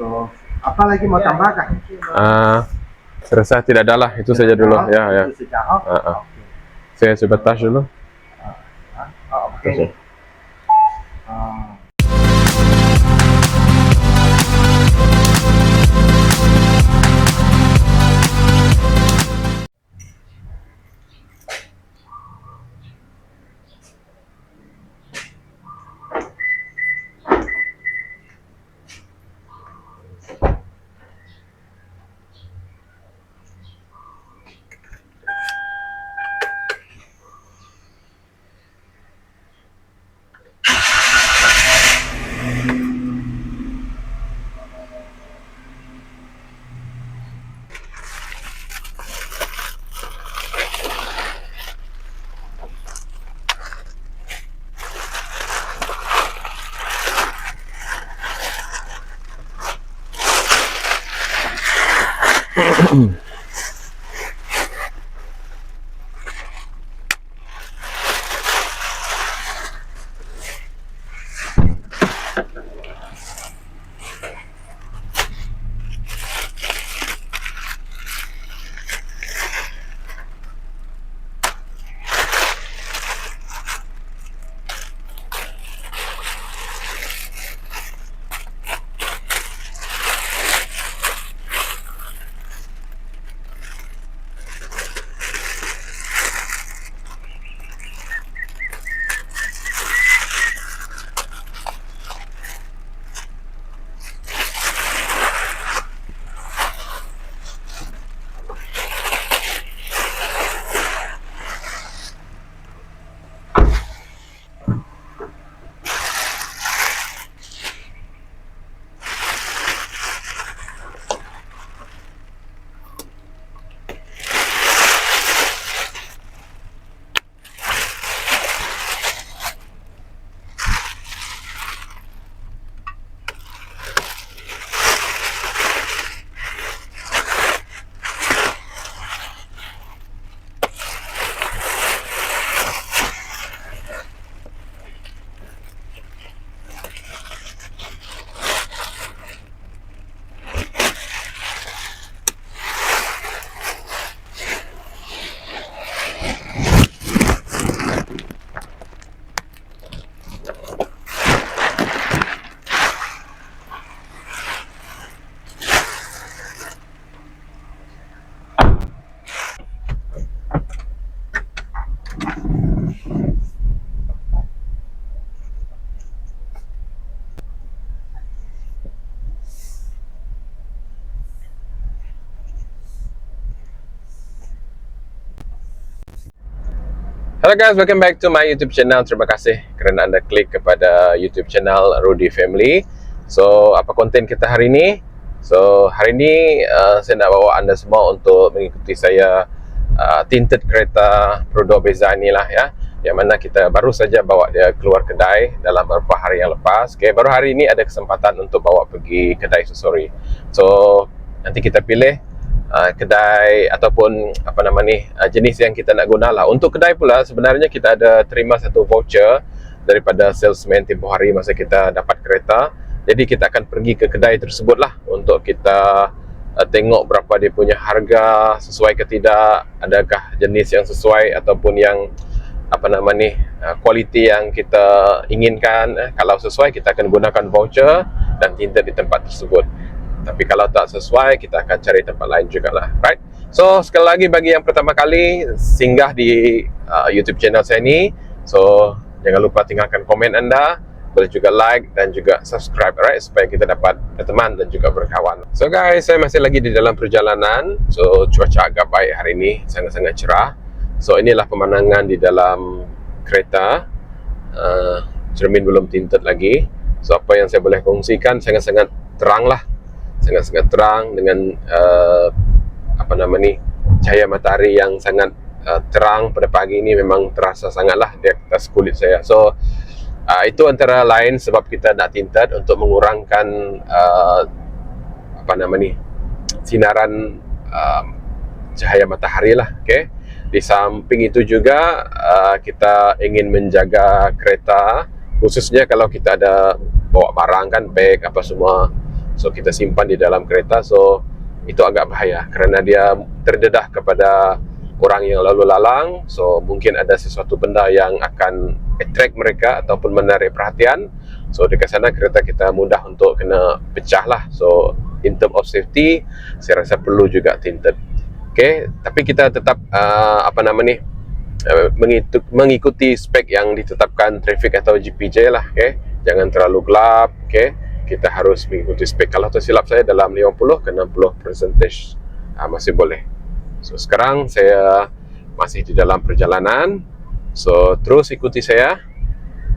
So, apa lagi mau tambahkan? Rasa tidak ada lah, itu saja dulu. Ya, ya. Itu saja. Oh, oke. Saya coba touch dulu. Oke. Hello guys, welcome back to my YouTube channel. Terima kasih kerana anda klik kepada YouTube channel Rudy Family. So, apa konten kita hari ini? So, hari ini saya nak bawa anda semua untuk mengikuti saya tinted kereta produk Beza ni lah ya. Yang mana kita baru saja bawa dia keluar kedai dalam beberapa hari yang lepas. Okay, baru hari ini ada kesempatan untuk bawa pergi kedai Susuri. So, nanti kita pilih kedai ataupun apa nama ni jenis yang kita nak guna lah. Untuk kedai pula sebenarnya kita ada terima satu voucher daripada salesman tempoh hari masa kita dapat kereta. Jadi kita akan pergi ke kedai tersebut lah untuk kita tengok berapa dia punya harga, sesuai ke tidak, adakah jenis yang sesuai ataupun yang apa nama ni kualiti yang kita inginkan. Kalau sesuai kita akan gunakan voucher dan tinted di tempat tersebut. Tapi kalau tak sesuai, kita akan cari tempat lain jugalah, right? So, sekali lagi bagi yang pertama kali singgah di YouTube channel saya ni, so jangan lupa tinggalkan komen anda, boleh juga like dan juga subscribe, right? Supaya kita dapat berteman dan juga berkawan. So guys, saya masih lagi di dalam perjalanan. So, cuaca agak baik hari ini, sangat-sangat cerah. So, inilah pemandangan di dalam kereta. Cermin belum tinted lagi. So, apa yang saya boleh kongsikan sangat-sangat terang lah. Sangat-sangat terang dengan apa nama ni cahaya matahari yang sangat terang pada pagi ini memang terasa sangatlah di atas kulit saya. So itu antara lain sebab kita nak tinted untuk mengurangkan apa nama ni sinaran cahaya matahari lah. Okay. Di samping itu juga kita ingin menjaga kereta, khususnya kalau kita ada bawa barang kan, beg apa semua. So kita simpan di dalam kereta, so itu agak bahaya kerana dia terdedah kepada orang yang lalu lalang. So mungkin ada sesuatu benda yang akan attract mereka ataupun menarik perhatian. So dekat sana kereta kita mudah untuk kena pecah lah. So in term of safety, saya rasa perlu juga tinted. Okay, tapi kita tetap mengikuti spek yang ditetapkan traffic atau GPJ lah. Okay, jangan terlalu gelap. Okay, kita harus mengikuti spek. Kalau tersilap saya dalam 50 ke 60% masih boleh. So sekarang saya masih di dalam perjalanan, so terus ikuti saya.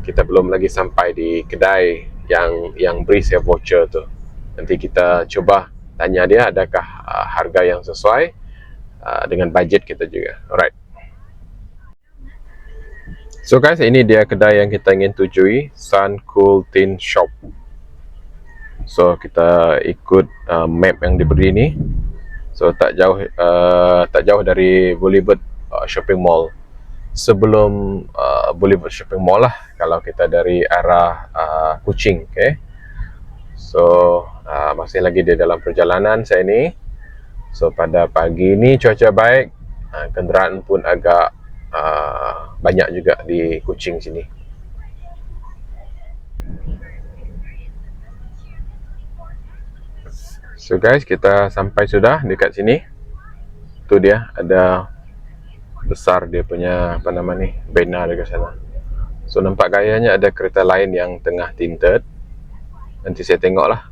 Kita belum lagi sampai di kedai yang beri saya voucher tu. Nanti kita coba tanya dia adakah harga yang sesuai dengan budget kita juga. Alright. So guys, ini dia kedai yang kita ingin tujui, Sun Cool Tin Shop. So kita ikut map yang diberi ni. So tak jauh dari Boulevard Shopping Mall. Sebelum Boulevard Shopping Mall lah kalau kita dari arah Kuching. Okay, so masih lagi di dalam perjalanan saya ni. So pada pagi ni cuaca baik, kenderaan pun agak banyak juga di Kuching sini. So guys, kita sampai sudah dekat sini. Tu dia, ada besar dia punya banner dekat sana. So nampak gayanya ada kereta lain yang tengah tinted. Nanti saya tengok lah.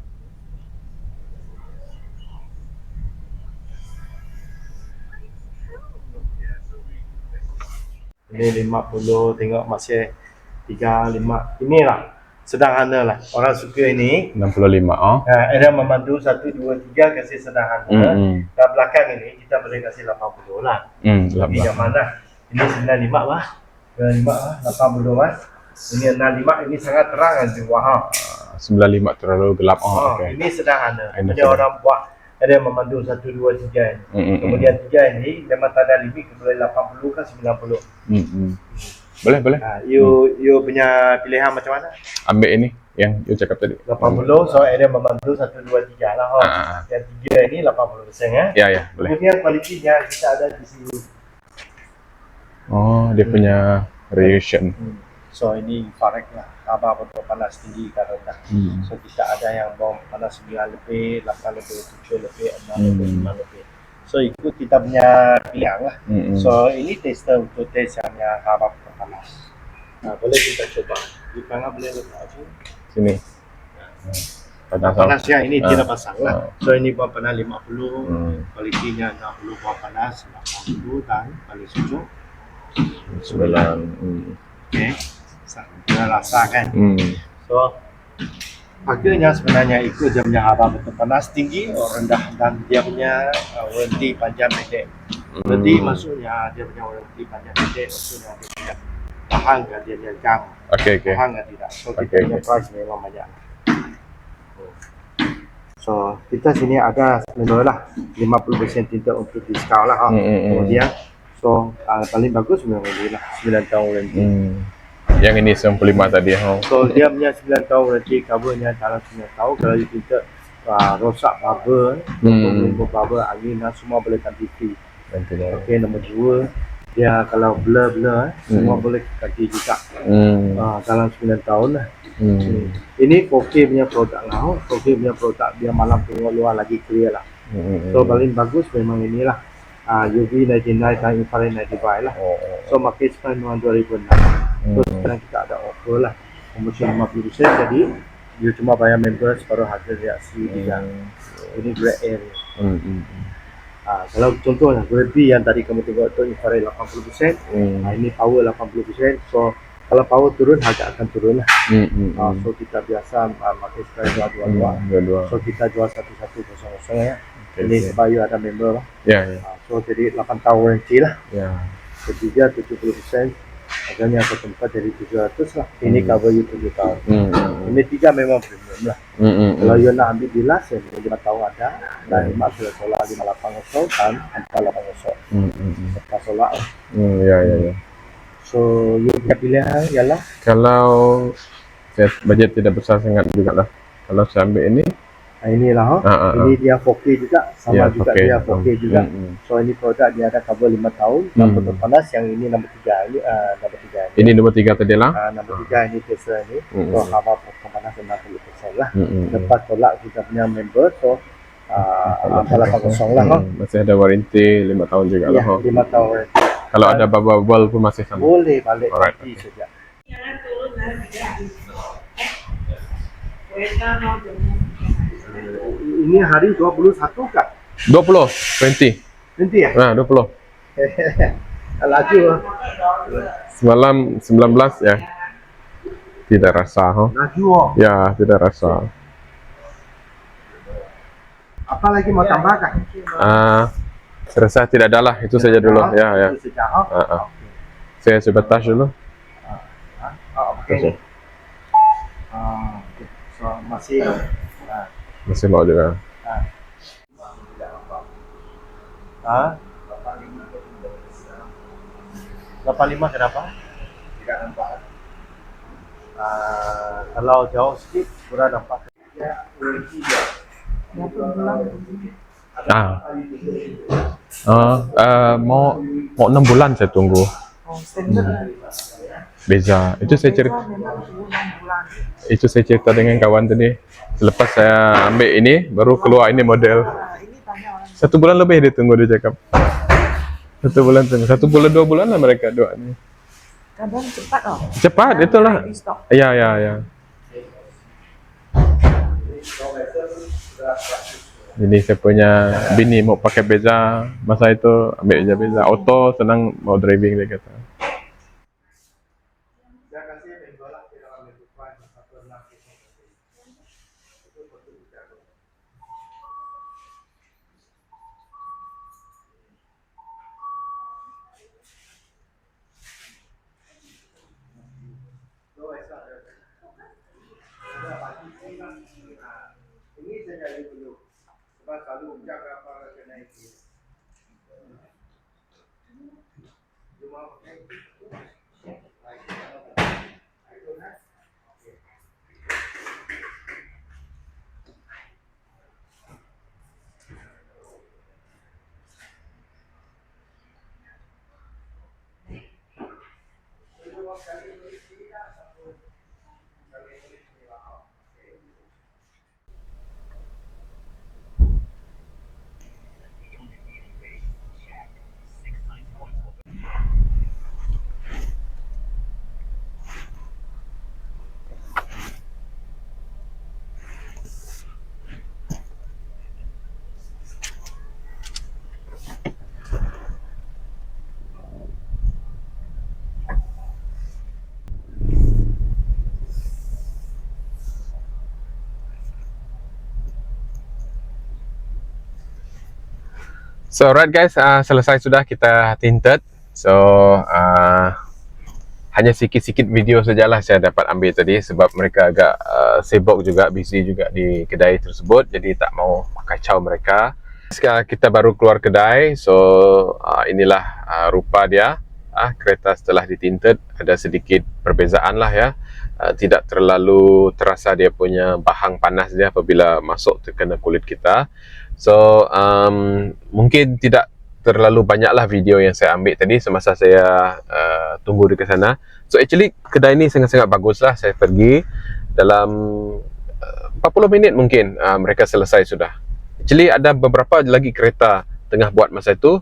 Ini 50, tengok masih 35. Inilah sederhana lah. Orang suka ini. 65 oh. Ada memandu 1, 2, 3 kasih sederhana. Dan belakang ini kita boleh kasih 80 lah. Ini yang mana? Ini 95 lah. 95 lah, 80 lah. Ini 65, ini sangat terang nanti. Wah. 95 terlalu gelap. Okay. Ini sederhana. Punya orang buat ada yang memandu 1, 2, 3 ini. Kemudian 3 ini memang tak ada limit, boleh 80 ke 90. Boleh. You punya pilihan macam mana? Ambil ini yang you cakap tadi. 80, so ada yang memandu 1, 2, 3 lah. Yang 3 ini 80% ya. Ya, boleh. Kemudian kualitinya kita ada di sini. Oh, dia punya reaction. So ini infrared lah, khabar untuk panas tinggi ke rendah. So kita ada yang bom panas 9 lebih, 8 lebih, 7 lebih, 6 lebih, 5 lebih. So ikut kita punya pilihan lah. So ini tester untuk test yang khabar untuk panas. Boleh kita coba. Di mana boleh letak je? Sini. Panas ya, ini tidak pasang lah. So ini buat panas 50, kualitinya 60 buat panas, 80 dan paling sejuk 9. Okay, kita rasakan. So harganya sebenarnya ikut dia punya haba betul panas tinggi atau rendah, dan dia punya warranty panjang pendek. Warranty maksudnya dia punya warranty panjang pendek, maksudnya dia punya tahan ke dia punya jam. Tahan ke tidak. So kita punya price memang banyak. So kita sini ada sebenarnya lah 50% tinta untuk diskaun lah. Kemudian so paling bagus 9 lah, 9 tahun warranty. Yang ini 95 tadi. So dia punya 9 tahun warranty, covernya dalam 9 tahun. Kalau kita rosak bubble, bubble angin semua boleh ganti free. Okay, nombor 2 dia kalau blur semua boleh ganti juga dalam 9 tahun lah. Ini 4K punya produk lah. 4K punya produk dia malam tengok luar lagi clear lah. So paling bagus memang inilah UV 99 dan infrared 95 lah. So market sekarang memang 2006. So sekarang kita ada offer lah, promosi 50%. Jadi you cuma bayar member separuh harga reaksi dia. Ini grade area. Kalau contohnya grade B yang tadi kamu tengok tu infrared 80%, ini power 80%. So kalau power turun harga akan turun lah. So kita biasa market sekarang 22. So kita jual 1100 ya. Ini sebab you ada member lah. So jadi 8 tahun warranty lah. Ketiga 70%, harganya ke tempat jadi 700 lah. Ini cover you 7 tahun. Ini 3 memang premium lah. Kalau you nak ambil di last, 5 tahun ada. Dan 5 sudah solar 580 dan 480. Lepas solar. Ya. So you punya pilihan ialah kalau saya budget tidak besar sangat juga lah. Kalau saya ambil ini Inilah ini dia 4K juga, sama juga 4K. dia 4K juga. So ini produk dia ada cover 5 tahun tanpa terpanas. Yang ini nombor 3 ini nombor 3 ini nombor 3 tadi lah. Nombor 3 ini tester ni. So haba terpanas 60% lah. Lepas tolak kita punya member, so 880 lah. Masih ada warranty 5 tahun juga ya, lah. 5 tahun warranty. Kalau ada bubble pun masih sama. Boleh balik nanti saja. Ini hari 21 kan? 20 Nanti ya? 20 Laju. semalam 19 ya. Tidak rasa Laju. ya, tidak rasa. Apa lagi mau tambahkan? Saya rasa tidak ada lah, itu saja dulu ya. Itu saja. Saya sebatas dulu. Oke. So masih mau juga. 85 kenapa? Tidak nampak. Kalau jauh sedikit kurang nampak. Mau 6 bulan saya tunggu. Beza. Itu saya cerita dengan kawan tadi. Selepas saya ambil ini, baru keluar ini model. 1 bulan lebih dia tunggu, dia cakap. 1 bulan tunggu. 1 bulan 2 bulan lah mereka doa ni. Kadang cepat loh. Cepat, itulah. Ya. Ini saya punya bini mau pakai Beza, masa itu ambil aja Beza. Auto senang mau driving dia kata. Ini saya jadi dulu. Sebab selalu menjaga apa kena itu. Cuma So alright guys, selesai sudah kita tinted. So hanya sikit-sikit video sajalah saya dapat ambil tadi sebab mereka agak sibuk juga, busy juga di kedai tersebut, jadi tak mau kacau mereka. Sekarang kita baru keluar kedai, so inilah rupa dia. Kereta setelah ditinted ada sedikit perbezaan lah ya. Tidak terlalu terasa dia punya bahang panas dia apabila masuk terkena kulit kita. So mungkin tidak terlalu banyaklah video yang saya ambil tadi semasa saya tunggu di sana. So actually kedai ni sangat-sangat bagus lah. Saya pergi dalam 40 minit mungkin mereka selesai sudah. Actually ada beberapa lagi kereta tengah buat masa itu.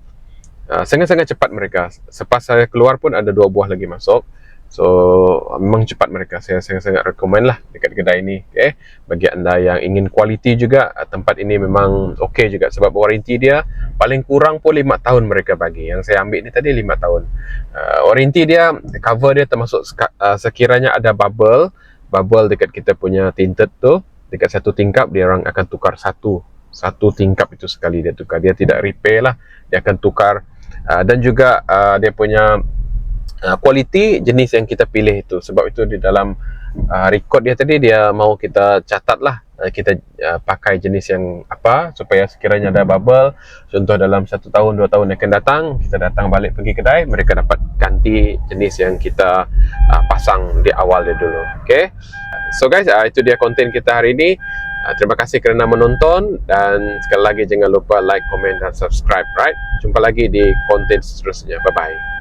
Sangat-sangat cepat mereka. Selepas saya keluar pun ada 2 buah lagi masuk. So memang cepat mereka. Saya sangat-sangat recommend lah dekat kedai ini. Okay? Bagi anda yang ingin kualiti juga, tempat ini memang okey juga sebab warranty dia paling kurang pun 5 tahun mereka bagi. Yang saya ambil ni tadi 5 tahun. Warranty dia, cover dia termasuk sekiranya ada bubble dekat kita punya tinted tu, dekat satu tingkap dia orang akan tukar satu tingkap itu sekali dia tukar. Dia tidak repair lah, dia akan tukar. Dan juga dia punya kualiti jenis yang kita pilih itu. Sebab itu di dalam record dia tadi dia mau kita catat lah kita pakai jenis yang apa supaya sekiranya ada bubble, contoh dalam 1 tahun 2 tahun yang akan datang, kita datang balik pergi kedai, mereka dapat ganti jenis yang kita pasang di awal dia dulu. Okay, so guys, itu dia konten kita hari ini. Terima kasih kerana menonton dan sekali lagi jangan lupa like, komen dan subscribe, right? Jumpa lagi di konten seterusnya. Bye bye.